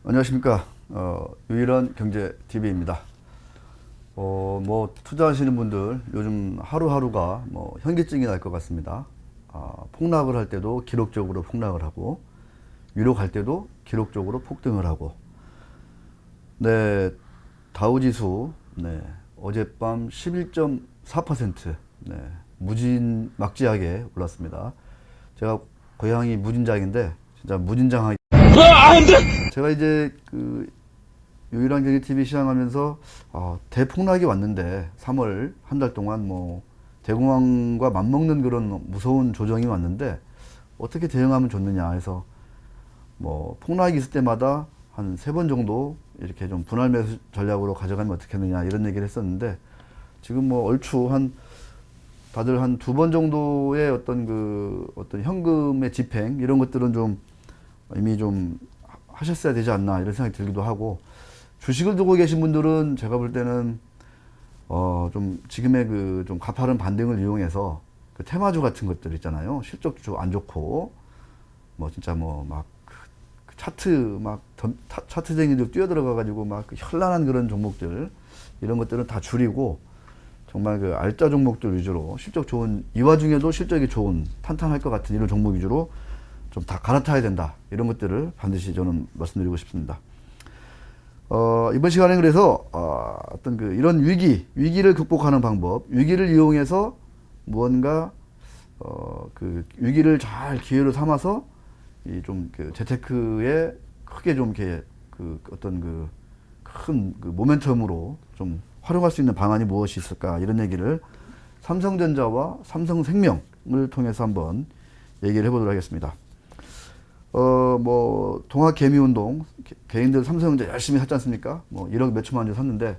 안녕하십니까. 유일한 경제 TV입니다. 뭐 투자하시는 분들 요즘 하루하루가 뭐 현기증이 날 것 같습니다. 폭락을 할 때도 기록적으로 폭락을 하고 위로 갈 때도 기록적으로 폭등을 하고. 네, 다우지수 네, 어젯밤 11.4% 네, 무진막지하게 올랐습니다. 제가 고향이 무진장인데 진짜 무진장하게 제가 이제 그 유일한 경제 TV 시작하면서 대폭락이 왔는데 3월 한 달 동안 뭐 대공황과 맞먹는 그런 무서운 조정이 왔는데 어떻게 대응하면 좋느냐 해서 뭐 폭락이 있을 때마다 한 3번 정도 이렇게 좀 분할 매수 전략으로 가져가면 어떻겠느냐 이런 얘기를 했었는데 지금 뭐 얼추 한 다들 한 2번 정도의 어떤 현금의 집행 이런 것들은 좀 이미 좀 하셨어야 되지 않나 이런 생각이 들기도 하고, 주식을 두고 계신 분들은 제가 볼 때는 좀 지금의 그 좀 가파른 반등을 이용해서 그 테마주 같은 것들 있잖아요. 실적도 안 좋고 뭐 진짜 뭐 막 그 차트 차트쟁이들 뛰어들어가 가지고 막 그 현란한 그런 종목들 이런 것들은 다 줄이고 정말 그 알짜 종목들 위주로 실적 좋은, 이 와중에도 실적이 좋은 탄탄할 것 같은 이런 종목 위주로 좀 다 갈아타야 된다 이런 것들을 반드시 저는 말씀드리고 싶습니다. 이번 시간에 그래서 어떤 그 이런 위기를 극복하는 방법, 위기를 이용해서 무언가 그 위기를 잘 기회로 삼아서 이 좀 그 재테크에 크게 좀 이렇게 그 어떤 그 큰 그 모멘텀으로 좀 활용할 수 있는 방안이 무엇이 있을까 이런 얘기를 삼성전자와 삼성생명을 통해서 한번 얘기를 해보도록 하겠습니다. 뭐 동학개미운동 개인들 삼성전자 열심히 샀지 않습니까? 뭐 1억 몇천만 원 샀는데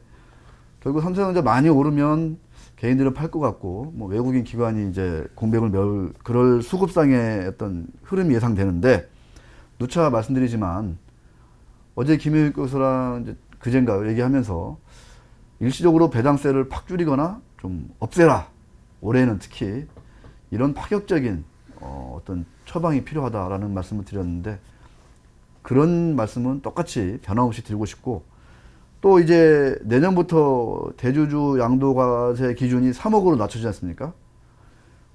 결국 삼성전자 많이 오르면 개인들은 팔 것 같고 뭐 외국인 기관이 이제 공백을 메울 그럴 수급상의 어떤 흐름이 예상되는데, 누차 말씀드리지만 어제 김효익 교수랑 이제 그젠가 얘기하면서 일시적으로 배당세를 팍 줄이거나 좀 없애라, 올해는 특히 이런 파격적인 어떤 처방이 필요하다라는 말씀을 드렸는데, 그런 말씀은 똑같이 변함없이 드리고 싶고, 또 이제 내년부터 대주주 양도과세 기준이 3억으로 낮춰지지 않습니까?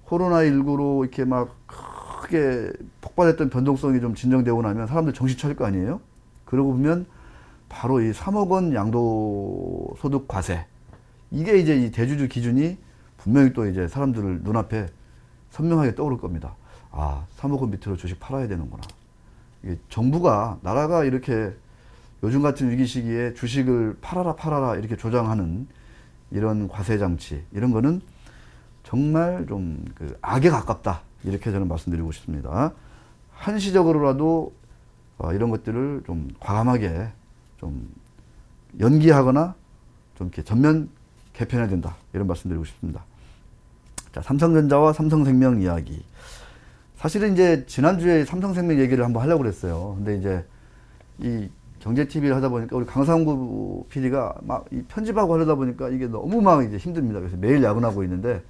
코로나19로 이렇게 막 크게 폭발했던 변동성이 좀 진정되고 나면 사람들 정신 차릴 거 아니에요? 그러고 보면 바로 이 3억 원 양도소득 과세, 이게 이제 이 대주주 기준이 분명히 또 이제 사람들 눈앞에 선명하게 떠오를 겁니다. 3억 원 밑으로 주식 팔아야 되는구나. 이게 정부가, 나라가 이렇게 요즘 같은 위기 시기에 주식을 팔아라 이렇게 조장하는 이런 과세 장치, 이런 거는 정말 좀 그 악에 가깝다 이렇게 저는 말씀드리고 싶습니다. 한시적으로라도 이런 것들을 좀 과감하게 좀 연기하거나 좀 이렇게 전면 개편해야 된다 이런 말씀드리고 싶습니다. 자, 삼성전자와 삼성생명 이야기. 사실은 이제 지난주에 삼성생명 얘기를 한번 하려고 그랬어요. 근데 이제 이 경제 TV를 하다 보니까 우리 강상구 PD가 막 이 편집하고 하려다 보니까 이게 너무 막 이제 힘듭니다. 그래서 매일 야근하고 있는데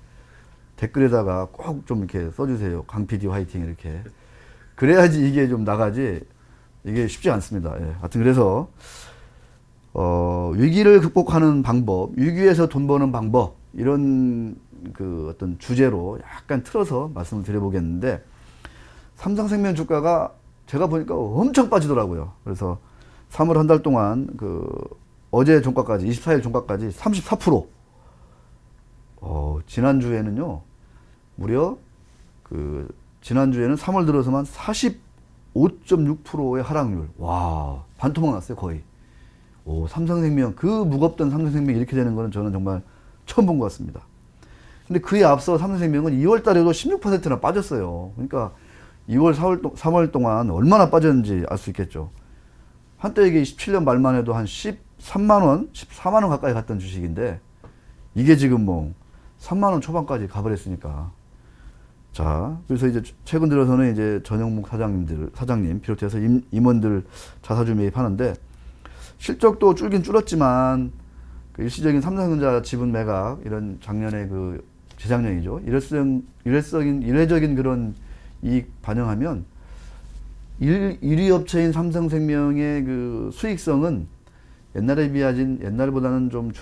댓글에다가 꼭 좀 이렇게 써주세요. 강 PD 화이팅 이렇게. 그래야지 이게 좀 나가지 이게 쉽지 않습니다. 예. 하여튼 그래서 위기를 극복하는 방법, 위기에서 돈 버는 방법, 이런 그 어떤 주제로 약간 틀어서 말씀을 드려보겠는데, 삼성생명 주가가 제가 보니까 엄청 빠지더라고요. 그래서 3월 한 달 동안 그 어제 종가까지 24일 종가까지 34%. 지난주에는요 무려 그 지난주에는 3월 들어서만 45.6%의 하락률. 와, 반토막 났어요 거의. 삼성생명, 그 무겁던 삼성생명이 이렇게 되는 거는 저는 정말 처음 본 것 같습니다. 근데 그에 앞서 삼성생명은 2월 달에도 16%나 빠졌어요. 그러니까 2월, 3월 동안 얼마나 빠졌는지 알 수 있겠죠. 한때 이게 17년 말만 해도 한 13만원, 14만원 가까이 갔던 주식인데, 이게 지금 뭐 3만원 초반까지 가버렸으니까. 자, 그래서 이제 최근 들어서는 이제 전영묵 사장님 비롯해서 임원들 자사주 매입하는데, 실적도 줄긴 줄었지만 그 일시적인 삼성전자 지분 매각, 이런 작년에 그 재작년이죠. 일회적인 그런 이익 반영하면 1위 업체인 삼성생명의 그 수익성은 옛날보다는 좀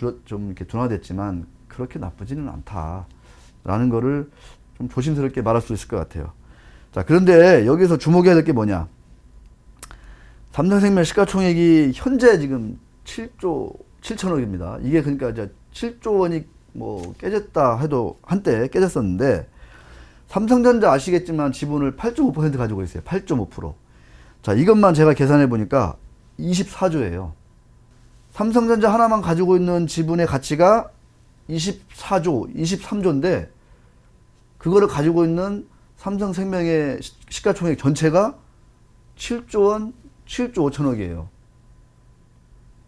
이렇게 둔화됐지만 그렇게 나쁘지는 않다라는 거를 좀 조심스럽게 말할 수 있을 것 같아요. 자, 그런데 여기서 주목해야 될 게 뭐냐? 삼성생명 시가총액이 현재 지금 7조 7천억입니다. 이게 그러니까 이제 7조 원이 뭐 깨졌다 해도 한때 깨졌었는데, 삼성전자 아시겠지만 지분을 8.5% 가지고 있어요. 8.5%. 자, 이것만 제가 계산해 보니까 24조예요. 삼성전자 하나만 가지고 있는 지분의 가치가 24조, 23조인데 그거를 가지고 있는 삼성생명의 시가총액 전체가 7조 원, 7조 5천억이에요.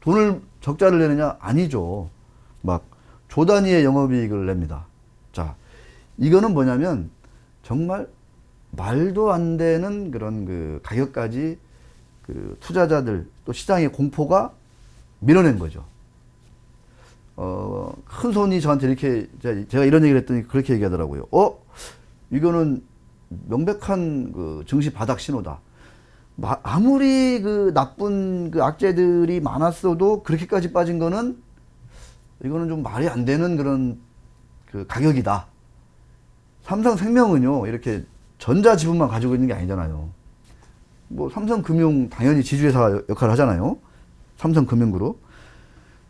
돈을 적자를 내느냐? 아니죠. 막 조 단위의 영업이익을 냅니다. 자, 이거는 뭐냐면 정말 말도 안 되는 그런 그 가격까지 그 투자자들 또 시장의 공포가 밀어낸 거죠. 큰 손이 저한테 이렇게, 제가 이런 얘기를 했더니 그렇게 얘기하더라고요. 이거는 명백한 그 증시 바닥 신호다. 아무리 그 나쁜 그 악재들이 많았어도 그렇게까지 빠진 거는 이거는 좀 말이 안 되는 그런 그 가격이다. 삼성생명은요, 이렇게 전자지분만 가지고 있는 게 아니잖아요. 뭐 삼성금융 당연히 지주회사 역할을 하잖아요. 삼성금융그룹.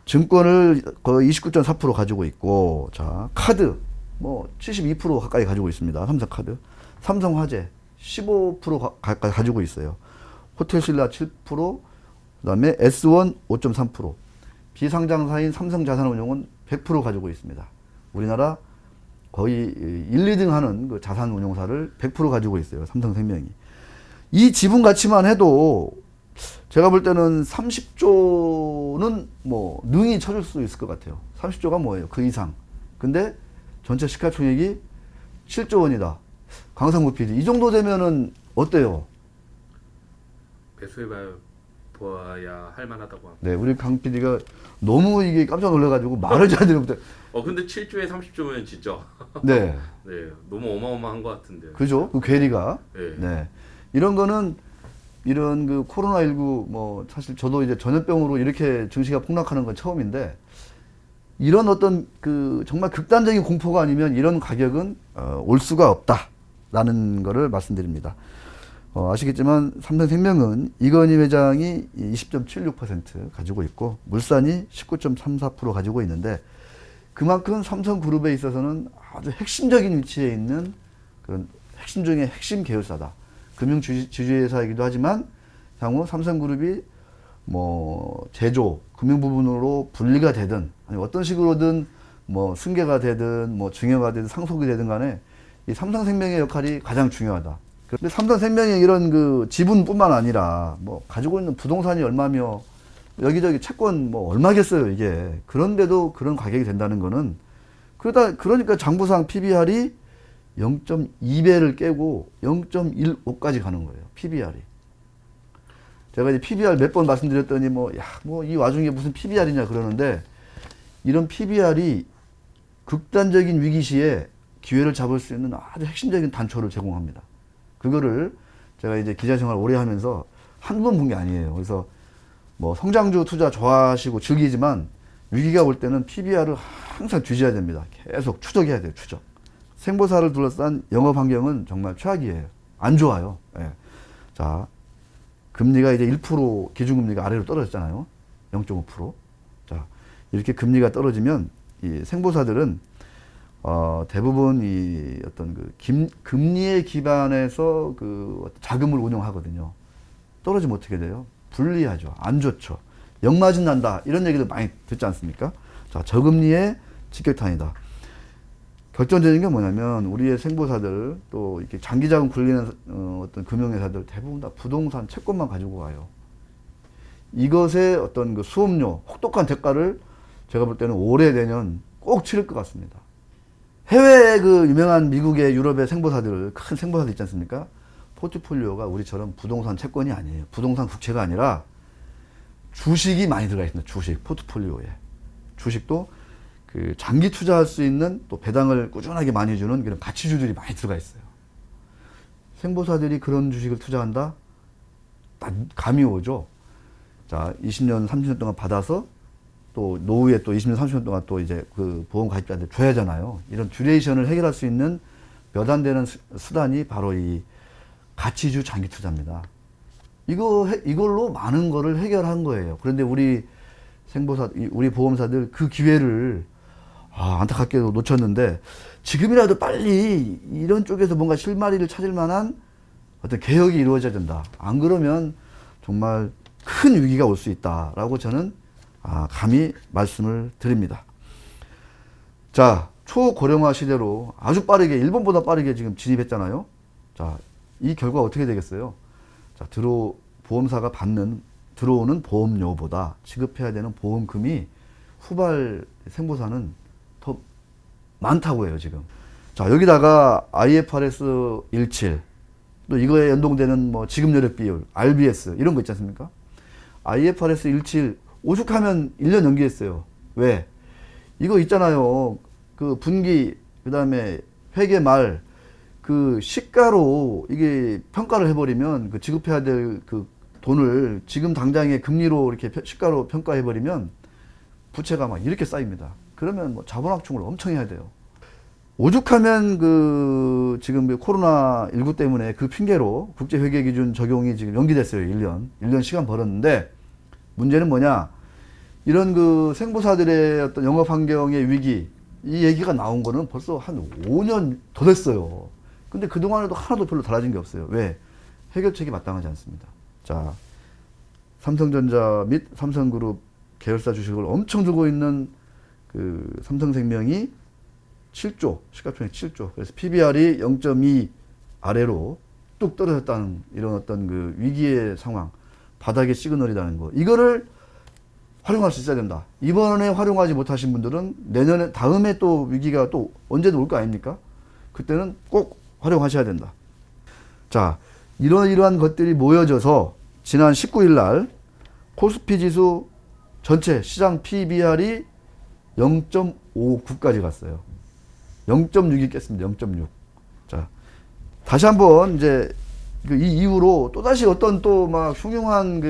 증권을 거의 29.4% 가지고 있고, 자, 카드 뭐 72% 가까이 가지고 있습니다. 삼성카드. 삼성화재 15% 가까이 가지고 있어요. 호텔신라 7%, 그다음에 S1 5.3%. 비상장사인 삼성자산운용은 100% 가지고 있습니다. 우리나라 거의 1, 2등 하는 그 자산운용사를 100% 가지고 있어요. 삼성생명이. 이 지분 가치만 해도 제가 볼 때는 30조는 뭐 능히 쳐줄 수 있을 것 같아요. 30조가 뭐예요? 그 이상. 근데 전체 시가총액이 7조 원이다. 강상구 PD. 이 정도 되면은 어때요? 보아야 할 만하다고 합니다. 네, 우리 강 PD가 너무 이게 깜짝 놀라가지고 말을 잘 들을 때. 근데 7조에 30조면 진짜. 네. 네, 너무 어마어마한 것 같은데요. 그죠? 그 괴리가. 네. 네. 이런 거는 이런 그 코로나19 뭐 사실 저도 이제 전염병으로 이렇게 증시가 폭락하는 건 처음인데, 이런 어떤 그 정말 극단적인 공포가 아니면 이런 가격은 올 수가 없다라는 거를 말씀드립니다. 아시겠지만 삼성생명은 이건희 회장이 20.76% 가지고 있고 물산이 19.34% 가지고 있는데, 그만큼 삼성그룹에 있어서는 아주 핵심적인 위치에 있는 그런 핵심 중에 핵심 계열사다. 금융 지주회사이기도 하지만 향후 삼성그룹이 뭐 제조, 금융 부분으로 분리가 되든 아니 어떤 식으로든 뭐 승계가 되든 뭐 증여가 되든 상속이 되든 간에 이 삼성생명의 역할이 가장 중요하다. 근데 삼성생명의 이런 그 지분뿐만 아니라 뭐 가지고 있는 부동산이 얼마며 여기저기 채권 뭐 얼마겠어요 이게. 그런데도 그런 가격이 된다는 거는 그러니까 장부상 PBR이 0.2배를 깨고 0.15까지 가는 거예요. PBR이. 제가 이제 PBR 몇 번 말씀드렸더니 뭐 이 와중에 무슨 PBR이냐 그러는데, 이런 PBR이 극단적인 위기 시에 기회를 잡을 수 있는 아주 핵심적인 단초를 제공합니다. 그거를 제가 이제 기자 생활 오래 하면서 한 번 본 게 아니에요. 그래서 뭐 성장주 투자 좋아하시고 즐기지만 위기가 올 때는 PBR을 항상 뒤져야 됩니다. 계속 추적해야 돼요. 추적. 생보사를 둘러싼 영업 환경은 정말 최악이에요. 안 좋아요. 예. 자, 금리가 이제 1% 기준금리가 아래로 떨어졌잖아요. 0.5%. 자, 이렇게 금리가 떨어지면 이 생보사들은 대부분 이 어떤 그 금리에 기반해서 그 자금을 운용하거든요. 떨어지면 어떻게 돼요? 불리하죠. 안 좋죠. 역마진 난다. 이런 얘기도 많이 듣지 않습니까? 자, 저금리의 직격탄이다. 결정적인 게 뭐냐면 우리의 생보사들 또 이렇게 장기 자금 굴리는 어떤 금융회사들 대부분 다 부동산 채권만 가지고 와요. 이것의 어떤 그 수업료, 혹독한 대가를 제가 볼 때는 올해 내년 꼭 치를 것 같습니다. 해외의 그 유명한 미국의 유럽의 생보사들, 큰 생보사들 있지 않습니까? 포트폴리오가 우리처럼 부동산 채권이 아니에요. 부동산 국채가 아니라 주식이 많이 들어가 있습니다. 주식, 포트폴리오에. 주식도 그 장기 투자할 수 있는 또 배당을 꾸준하게 많이 주는 그런 가치주들이 많이 들어가 있어요. 생보사들이 그런 주식을 투자한다? 감이 오죠. 자, 20년, 30년 동안 받아서 또 노후에 또 20년, 30년 동안 또 이제 그 보험 가입자한테 줘야 하잖아요. 이런 듀레이션을 해결할 수 있는 몇 안 되는 수단이 바로 이 가치주 장기 투자입니다. 이걸로 많은 거를 해결한 거예요. 그런데 우리 우리 보험사들 그 기회를 안타깝게도 놓쳤는데 지금이라도 빨리 이런 쪽에서 뭔가 실마리를 찾을 만한 어떤 개혁이 이루어져야 된다. 안 그러면 정말 큰 위기가 올 수 있다라고 저는 감히 말씀을 드립니다. 자, 초고령화 시대로 아주 빠르게, 일본보다 빠르게 지금 진입했잖아요. 자, 이 결과 어떻게 되겠어요? 자, 보험사가 들어오는 보험료보다 지급해야 되는 보험금이 후발 생보사는 더 많다고 해요, 지금. 자, 여기다가 IFRS 17, 또 이거에 연동되는 뭐 지급여력 비율, RBS, 이런 거 있지 않습니까? IFRS 17, 오죽하면 1년 연기했어요. 왜? 이거 있잖아요. 그 분기, 그 다음에 회계 말, 그 시가로 이게 평가를 해버리면 그 지급해야 될 그 돈을 지금 당장의 금리로 이렇게 시가로 평가해버리면 부채가 막 이렇게 쌓입니다. 그러면 뭐 자본확충을 엄청 해야 돼요. 오죽하면 지금 코로나19 때문에 그 핑계로 국제회계기준 적용이 지금 연기됐어요. 1년 시간 벌었는데 문제는 뭐냐? 이런 생보사들의 어떤 영업 환경의 위기, 이 얘기가 나온 거는 벌써 한 5년 더 됐어요. 근데 그동안에도 하나도 별로 달라진 게 없어요. 왜? 해결책이 마땅하지 않습니다. 자, 삼성전자 및 삼성그룹 계열사 주식을 엄청 두고 있는 삼성생명이 7조, 시가총액 7조. 그래서 PBR이 0.2 아래로 뚝 떨어졌다는 이런 어떤 위기의 상황, 바닥의 시그널이라는 거. 이거를 활용할 수 있어야 된다. 이번에 활용하지 못하신 분들은 다음에 또 위기가 또 언제든 올 거 아닙니까? 그때는 꼭 활용하셔야 된다. 자, 이러한 것들이 모여져서 지난 19일 날 코스피 지수 전체 시장 PBR이 0.59까지 갔어요. 0.6이 깼습니다. 0.6. 자, 다시 한번 이제 이 이후로 또다시 어떤 또 막 흉흉한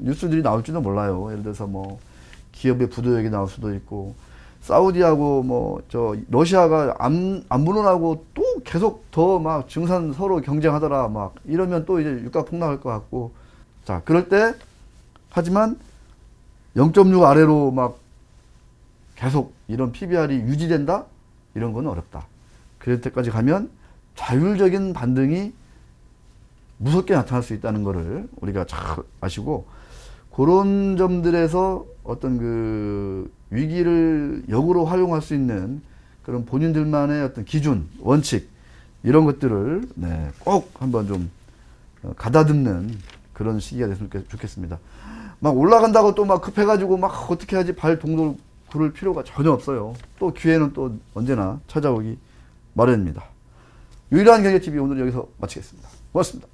뉴스들이 나올지도 몰라요. 예를 들어서 뭐 기업의 부도액이 나올 수도 있고, 사우디하고 러시아가 안 물러나고 또 계속 더 막 증산 서로 경쟁하더라 막 이러면 또 이제 유가 폭락할 것 같고. 자, 그럴 때 하지만 0.6 아래로 막 계속 이런 PBR이 유지된다? 이런 건 어렵다. 그럴 때까지 가면 자율적인 반등이 무섭게 나타날 수 있다는 것을 우리가 잘 아시고, 그런 점들에서 어떤 위기를 역으로 활용할 수 있는 그런 본인들만의 어떤 기준, 원칙, 이런 것들을 꼭 한번 좀 가다듬는 그런 시기가 됐으면 좋겠습니다. 막 올라간다고 또 막 급해가지고 막 어떻게 하지 발 동동 구를 필요가 전혀 없어요. 또 기회는 또 언제나 찾아오기 마련입니다. 유일한 경제TV 오늘 여기서 마치겠습니다. 고맙습니다.